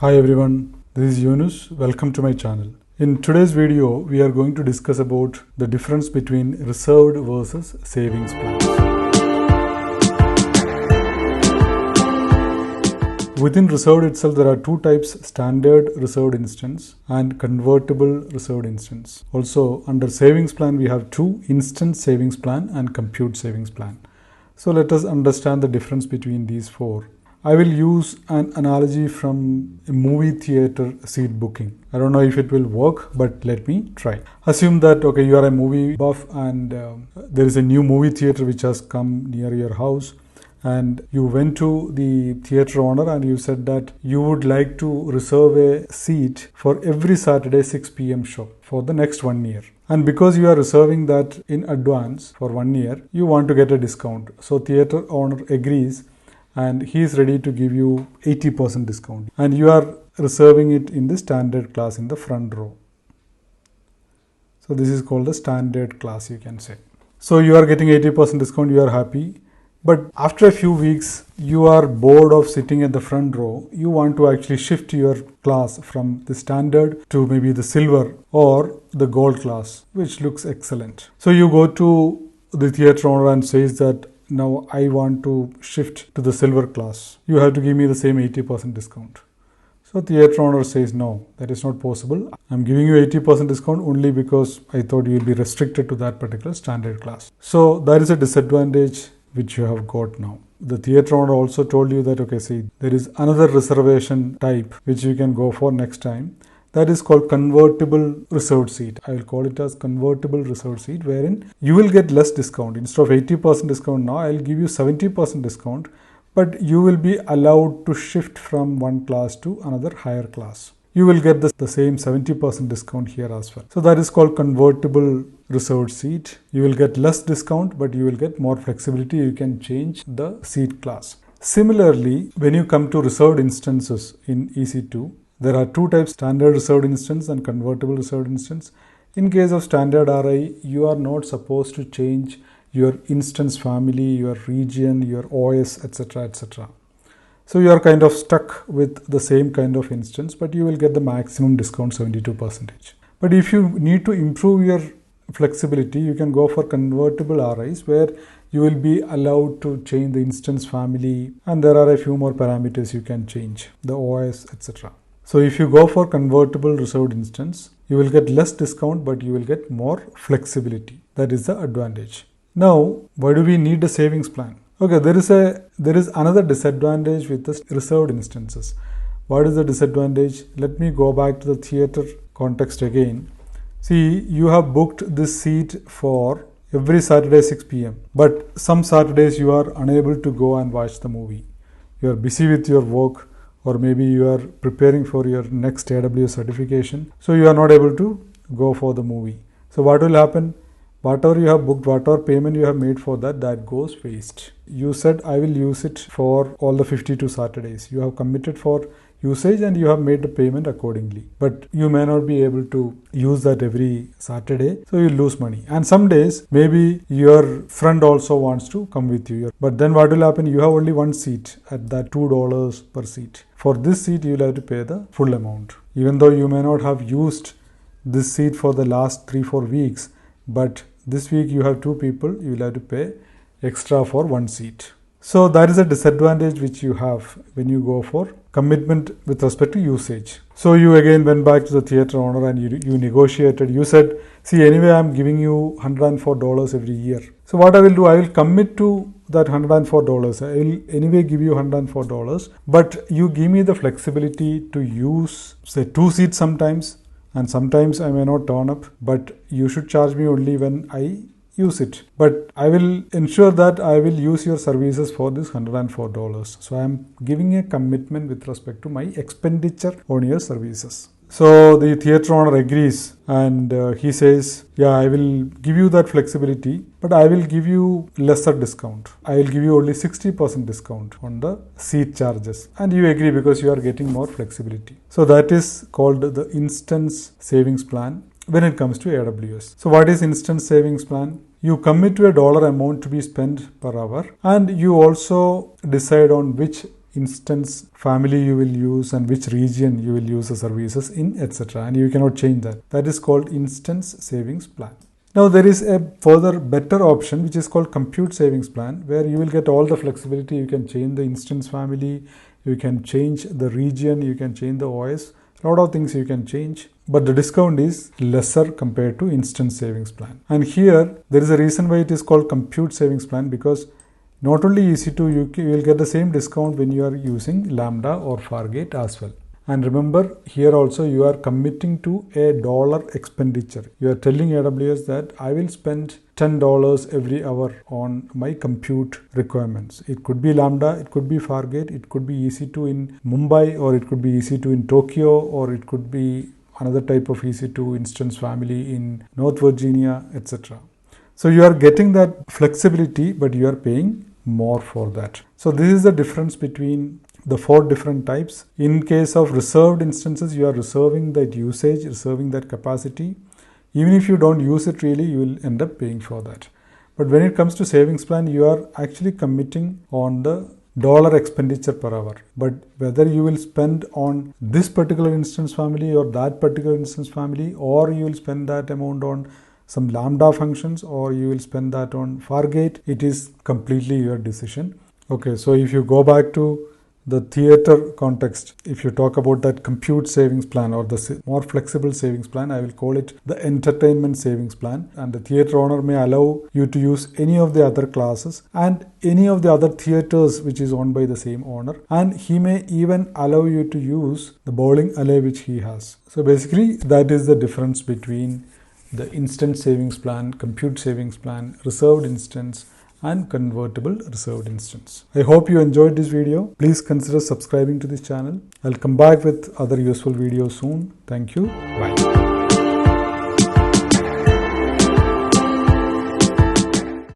Hi everyone, this is Yunus. Welcome to my channel. In today's video, we are going to discuss about the difference between reserved versus savings plans. Within reserved itself, there are two types: standard reserved instance and convertible reserved instance. Also, under savings plan, we have two: instant savings plan and compute savings plan. So let us understand the difference between these four. I will use an analogy from a movie theater seat booking. I don't know if it will work, but let me try. Assume that, you are a movie buff and there is a new movie theater which has come near your house, and you went to the theater owner and you said that you would like to reserve a seat for every Saturday 6 p.m. show for the next 1 year. And because you are reserving that in advance for 1 year, you want to get a discount. So theater owner agrees and he is ready to give you 80% discount, and you are reserving it in the standard class in the front row. So this is called the standard class, you can say. So you are getting 80% discount, you are happy, but after a few weeks you are bored of sitting at the front row. You want to actually shift your class from the standard to maybe the silver or the gold class, which looks excellent. So you go to the theater owner and says that, now I want to shift to the silver class. You have to give me the same 80% discount. So the theater owner says, no, that is not possible. I'm giving you 80% discount only because I thought you will be restricted to that particular standard class. So that is a disadvantage which you have got now. The theater owner also told you that, there is another reservation type which you can go for next time. That is called convertible reserved seat. I will call it as convertible reserved seat, wherein you will get less discount. Instead of 80% discount now, I will give you 70% discount, but you will be allowed to shift from one class to another higher class. You will get the same 70% discount here as well. So that is called convertible reserved seat. You will get less discount, but you will get more flexibility. You can change the seat class. Similarly, when you come to reserved instances in EC2, there are two types: standard reserved instance and convertible reserved instance. In case of standard RI, you are not supposed to change your instance family, your region, your OS, etc., etc. So you are kind of stuck with the same kind of instance, but you will get the maximum discount, 72%. But if you need to improve your flexibility, you can go for convertible RIs, where you will be allowed to change the instance family, and there are a few more parameters you can change, the OS, etc. So if you go for convertible reserved instance, you will get less discount, but you will get more flexibility. That is the advantage. Now, why do we need a savings plan? There is another disadvantage with the reserved instances. What is the disadvantage? Let me go back to the theater context again. See, you have booked this seat for every Saturday 6 p.m. But some Saturdays you are unable to go and watch the movie. You are busy with your work, or maybe you are preparing for your next AWS certification. So you are not able to go for the movie. So what will happen? Whatever you have booked, whatever payment you have made for that goes waste. You said, I will use it for all the 52 Saturdays. You have committed for usage and you have made the payment accordingly. But you may not be able to use that every Saturday, so you lose money. And some days, maybe your friend also wants to come with you. But then what will happen? You have only one seat at that $2 per seat. For this seat, you will have to pay the full amount. Even though you may not have used this seat for the last 3-4 weeks, but this week you have 2 people, you will have to pay extra for one seat. So that is a disadvantage which you have when you go for commitment with respect to usage. So you again went back to the theater owner and you negotiated. You said, see, anyway, I'm giving you $104 every year. So what I will do, I will commit to that $104. I will anyway give you $104, but you give me the flexibility to use, say, 2 seats sometimes, and sometimes I may not turn up, but you should charge me only when I use it. But I will ensure that I will use your services for this $104. So I am giving a commitment with respect to my expenditure on your services. So the theater owner agrees and he says, yeah, I will give you that flexibility, but I will give you lesser discount. I will give you only 60% discount on the seat charges. And you agree because you are getting more flexibility. So that is called the instance savings plan when it comes to AWS. So what is instance savings plan? You commit to a dollar amount to be spent per hour, and you also decide on which instance family you will use and which region you will use the services in, etc. And you cannot change that. That is called instance savings plan. Now there is a further better option which is called compute savings plan, where you will get all the flexibility. You can change the instance family, you can change the region, you can change the OS, a lot of things you can change, but the discount is lesser compared to instance savings plan. And here there is a reason why it is called compute savings plan, because not only EC2, you will get the same discount when you are using Lambda or Fargate as well. And remember, here also you are committing to a dollar expenditure. You are telling AWS that I will spend $10 every hour on my compute requirements. It could be Lambda, it could be Fargate, it could be EC2 in Mumbai, or it could be EC2 in Tokyo, or it could be another type of EC2 instance family in North Virginia, etc. So you are getting that flexibility, but you are paying more for that. So this is the difference between the 4 different types. In case of reserved instances, you are reserving that usage, reserving that capacity. Even if you don't use it really, you will end up paying for that. But when it comes to savings plan, you are actually committing on the dollar expenditure per hour. But whether you will spend on this particular instance family or that particular instance family, or you will spend that amount on some Lambda functions, or you will spend that on Fargate, it is completely your decision. Okay, so if you go back to the theater context, if you talk about that compute savings plan or the more flexible savings plan, I will call it the entertainment savings plan. And the theater owner may allow you to use any of the other classes and any of the other theaters which is owned by the same owner. And he may even allow you to use the bowling alley which he has. So basically that is the difference between the instant savings plan, compute savings plan, reserved instance, and convertible reserved instance. I hope you enjoyed this video. Please consider subscribing to this channel. I'll come back with other useful videos soon. Thank you. Bye.